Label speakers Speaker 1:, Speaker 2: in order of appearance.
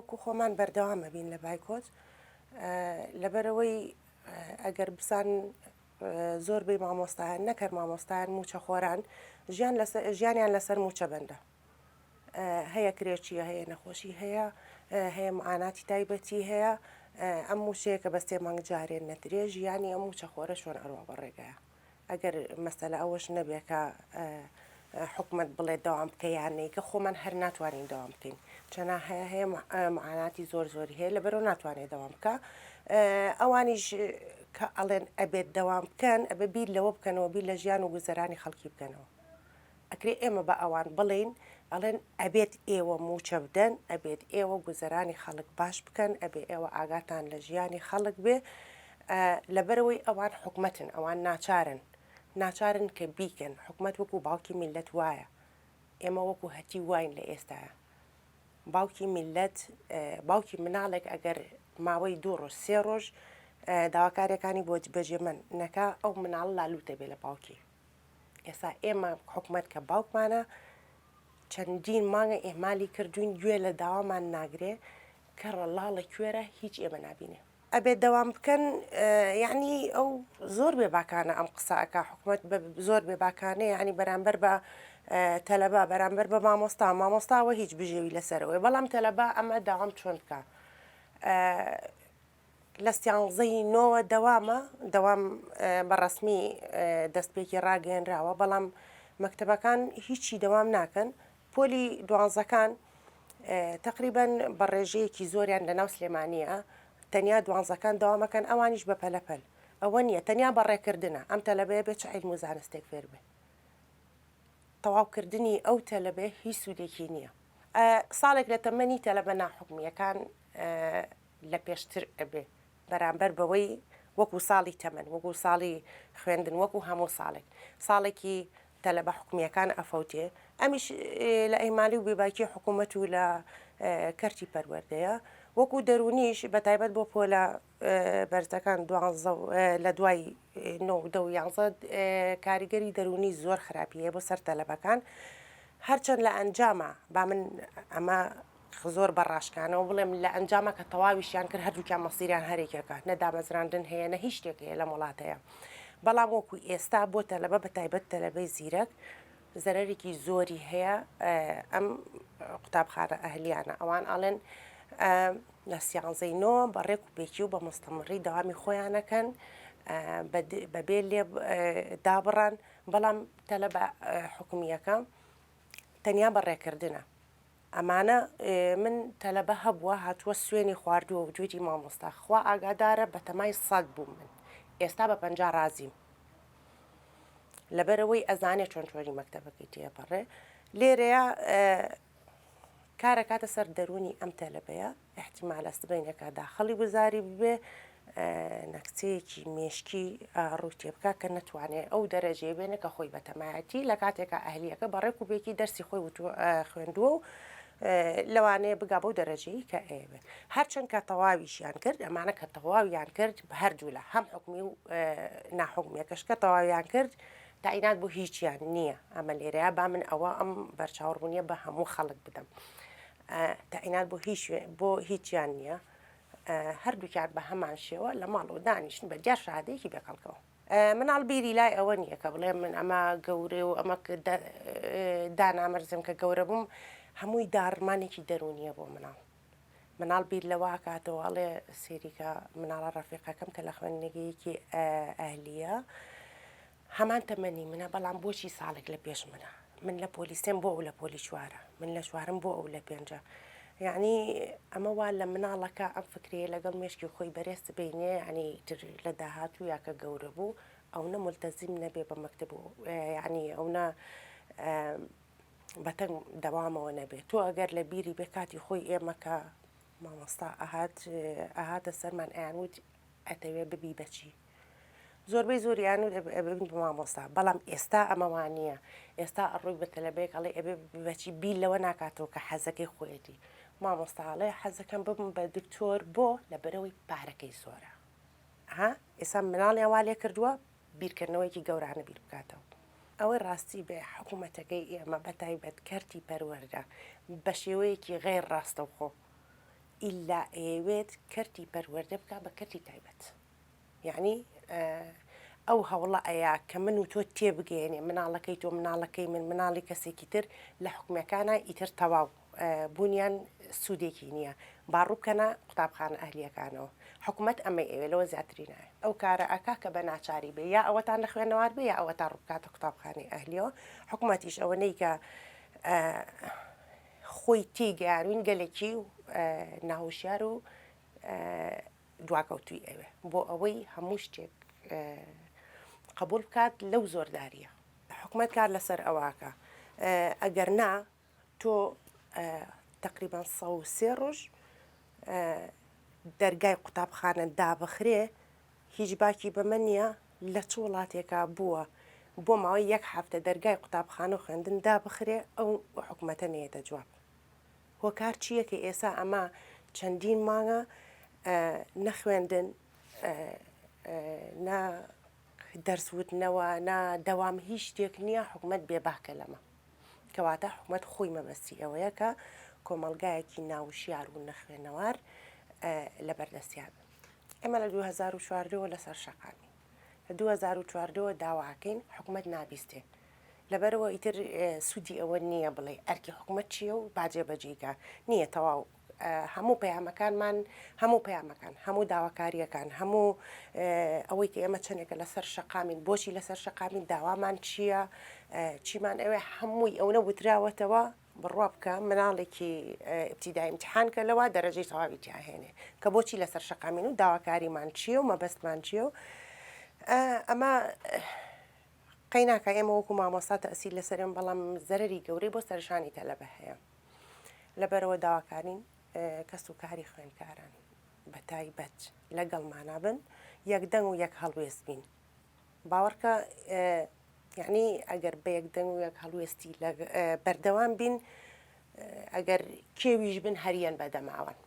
Speaker 1: وەکو خۆمان بەردەوامە بین لە بایکۆت لەبەرەوەی ئەگەر بسان زۆربەی مامۆستایان نەکرد مامۆستایان موچە خۆران ژیانیان لەسەر موچە بەندە هەیە کرێچیە هەیە نەخۆشی هەیە معاناتی تایبەتی هەیە ئەم موچەیە کە بەستێ مانگ جارێن نەدرێ ژیانی ئەم موچە خۆرە شۆن ئەروە بە ڕێگەیە ئەگەر مەسەلە ئەوەش نەبێکە حکومت بڵێ داوام بکە یانەی کە خۆمان هەر ناتوانین داوام بکەین چەنا هەیە معاناتی زۆری هەیە لەبەرەوە ناتوانێت داوام بکە ئەوانیش کە ئەڵێن ئەبێت داوام بکەن ئەبێ بیر لەوە بکەنەوە بیر لە ژیان و گوزەرانی خەڵکی بکەنەوە ئەکرێ ئێمە بە ئەوان بڵین ئەڵێن ئەبێت ئێوە موچە بدەن ئەبێت ئێوە گوزەرانی خەڵک باش بکەن ئەبێ ئێوە ئاگاتان لە ژیانی خەڵک بێ لەبەرەوەی ئەوان حکومەتن ئەوان ناچارن کە بیکەن حکومت وەکو باوکی میلەت وایە ئێمە وەکو هەتی واین لە ئێستاە باوکی میلەت باوکی مناڵێک ئەگەر ماوەی 2 ڕۆژ 3 ڕۆژ داواکاریەکانی بۆ بەجێمەن نەکا ئەو مناڵ لالوتە بێ لە باوکی ئێستا ئێمە حکومت کە باوکمانە چەندین مانگە ئێمالی کردوین گوێ لە داوامان ناگرێ کە ڕەڵاڵە کوێرە هیچ ئێمە نبینێ ئەبێت دەوام بکەن یعنی ئەو زۆر بێباکانە ئەم قسەکە حکومت زۆر بێباکانەیە ینی بەرامبەر بە تەلەبا بەرامبەر بە مامۆستاوە هیچ بژێوی لەسەرەوەی بەڵام تەلەبا ئەمە داوام چۆن بکە لە 11 دەوام بەڕەسمی دەستپێکی ڕاگەێنراوە بەڵام مەکتەبەکان هیچی دەوام ناکەن پۆلی دوانزەکان تقریبان بە ڕێژەیەکی زۆریان لەناو سلێمانیە تەنیا دوانزەکان داوامەکەن ئەوانیش بە پەلەپەل ئەوە نییە تەنیا بەڕێکردنە ئەم تەلەبەیە بێت چ عیلم و زانستێک فێر بێ تەواوکردنی ئەو تەلەبێ هیچ سوودێکی نییە ساڵێک لە تەمەنی تەلەبە ناحکمیەکان لە پێشتر ئەبێ بەرامبەر بەوەی وەکو ساڵی تەمەن وەکو ساڵی خوێندن وەکو هەموو ساڵێکی تەلەبە حکومیەکان ئەفەوتێ ئەمیش لە ئەیمالی و بێباکی حکوومەت و لە کەرتی پەروەردەیە وەکو دەرونیش بەتایبەت بۆ پۆلە بەرزەکان لە دوای 11 کاریگەری دەرونی زۆر خراپیە بۆ سەر تەلەبەکان هەرچەند لە ئەنجامە با من ئەمە زۆر بەڕاشکانەوە بڵێم لە ئەنجامە کە تەواویشیان کرد هەردووکیان مەسیریان هەرێکەکە نەدامەزراندن هەیە نە هیچ شتێک هەیە لە وڵاتەیە بەڵام وەکو ئێستا بۆ تەلەبە بەتایبەت تەلەبەی زیرەک زەرەرێکی زۆری هەیە ئەم قوتابخانە ئەهلیانە ئەوان ئاڵێن لە 11 بەڕێک و پێکی و بە مستەمڕی داوامی خۆیانەکەن بەبێ لێ دابڕان بەڵام تەلەبە حکومیەکە تەنیا بەڕێکردنە ئەمانە من تەلەبە هەبووە هاتووە سوێنی خواردووە و گوێتی مامۆستا خوا ئاگادارە بە تەمای 100 بووم من ئێستا بە 50 رازیم لەبەرەوەی ئەزانێ چۆن چۆنی مەکتەبەکەی تێپەڕێ لێرەیە کارەکاتە سەر دەرونی ئەم تەلەبەیە احتیمالە سبەینەکە داخەڵی بزاری ببێ نەکچەیەکی مێشکی ڕووتێ بکە کە نەتوانێت ئەو دەرەجێ بێنە کە خۆی بەتەمایەتی لە کاتێکە ئەهلیەکە بەڕێک و بێکی دەرسی خۆی خوێندووە و لەوانەیە بگا بەو دەرەجەی کە ئێوێ هەرچەند کە تەواویشیان کرد ئەمانە کە تەواویان کرد هەردوو لە هەم حکومی و ناحکمیەکەش کە تەواویان کرد تاینات بۆ هیچیان نییە ئەمە لێرەیە با من ئەوە ئەم بەرچاوڕبوونیە بە هەموو خەڵک بدەم تاینات بۆ هیچیان نییە هەردووکیان بە هەمان شێوە لە ماڵەوە دانیشتن بە دیار شادەیەکی بێکەڵکەوە مناڵ بیری لای ئەوە نییە کە بڵێ من ئەمە گەورێ و ئەمە دانامەرزم کە گەورە بووم هەمووی داڕمانێکی دەرونیە بۆ مناڵ بیر لەوە کاتەوە ئەڵێ سێریکە مناڵە ڕەفیقەکەم کە لە خوێندنگەیەکی ئەهلیە هەمان تەمەنی منە بەڵام بۆچی ساڵێک لە پێش منە من لە پۆلیسێم بۆ ئەو لە پۆلی چوارە من لە چوارم بۆ ئەو لە پێنجە یعنی ئەمە وا لە مناڵەکە ئەم فکرەیە لەگەڵ مێشکی خۆی بەرێست بینێ ینی لە داهاتوو یاکە گەورە بوو ئەوە ملتەزیم نەبێ بە مەکتب یعنی ئەوە بەتەنگ دەوامەوە نەبێت تۆ ئەگەر لە بیری بێ کاتی خۆی ئێمە کە مامۆستا ئاهاتە سەرمان ئەیانوت ئەتەوێ ببی بەچی زۆربەی زۆریان ببین بە مامۆستا بەڵام ئێستا ئەمەوان نییە ئێستا ئەڕووی بە تەلەبەیەک ئەڵێ ئەبێ بەچی بیل لەوە ناکاتەوە کە حەزەکەی خۆیەتی مامۆستاڵێ حەزەکەم ببم بە دکتۆر بۆ لەبەرەوەی پارەکەی زۆرە ئێستا مناڵیان وا لێ کردووە بیرکردنەوەیکی گەورانە بیر بکاتەوە ئەوەی ڕاستی بێ حکوومەتەکەی ئێمە بەتایبەت کەرتی پەروەردە بە شێوەیەکی غێر ڕاستەوخۆ ئللا ئەوێت کەرتی پەروەردە بکە بە کەرتی تایبەت. یعنی ئەو هەوڵە ئەیە کە من و تۆ تێبگەێنێ مناڵەکەی تۆ مناڵەکەی من مناڵی کەسێکی تر لە حکومەکانە ئیتر تەواو بوونیان سوودێکی نییە باڕوو بکەنە قوتابخانە ئەهلیەکانەوە. حکوومەت ئەمە ئێوێ لەوە زیاترینایە ئەو کارە ئەکا کە بە ناچاری بێ یا ئەوەتان لە خوێنەوار بێ یا ئەوە تا ڕووبکاتە قوتابخانەی ئەهلیەوە. حکوومەتیش ئەوە نەی کە خۆی تێگەیاروین گەلێکی و ناهۆشیار و دواکەوتوی ئەوێ بۆ ئەوەی هەموو شتێک قبول بکات لەو زۆرداریە. حکوومەت کار لەسەر ئەواکە ئەگەر نا تۆ تقریبان 103 ڕۆژ دەرگای قوتابخانە دابخرێ هیچ باکی بەمە نییە لە چ وڵاتێکا بووە بۆ ماوەی یەک هەفتە دەرگای قوتابخانە و خوێندن دابخرێ ئەو حکوومەتە نێتە جواب. هۆکار چییەکە ئێستا ئەمە چەندین مانگە نەخوێندن نا دەرسوتنەوە نا دەوام هیچ شتێک نییە حکوومەت بێباکە لەمە کەواتە حکوومەت خۆی مەبەستی ئەوەیە کە کۆمەڵگایەکی ناوشیار و نەخوێنەوار لە بەردەستیان. ئێمە لە 2014 لەسەر شەقامی لە 2014 داواکەین حکوومەت نابیستێ لەبەرەوە ئیتر سوودی ئەوە نییە بڵێ ئەرکی حکوومەت چییە و باجێ بەجێگا نییە تەواو هەموو پەیامەکانمان هەموو پەیامەکان هەموو داواکاریەکان هەموو ئەوەی کە ئێمە چەندێکە لەسەر شەقامین بۆچی لەسەر شەقامین داوامان چییە چیمان ئەوێ هەمووی ئەو نەوتراوەتەوە بڕوا بکە مناڵێکی ئیبتیدای امتحان کە لەوە دەرەجەی تەواوی تیاهێنێ کە بۆچی لەسەر شەقامین و داواکاریمان چییە و مەبەستمان چییە و ئەمە قەیناکە ئێمە وەکو مامۆستا تەئسیر لەسەرم بەڵام زەرەری گەورەی بۆ سەرشانی تەلەبە هەیە لەبەرەوە داواکارین کەس و کاری خوێندکاران بە تایبەت لەگەڵمانە بن یەکدەنگ و یەک هەڵوێست بین باوەڕکە یعنی ئەگەر بە یەکدەنگ و یەک هەڵوێستی بەردەوام بین ئەگەر کێویش بن هەریەن بەدەماوەن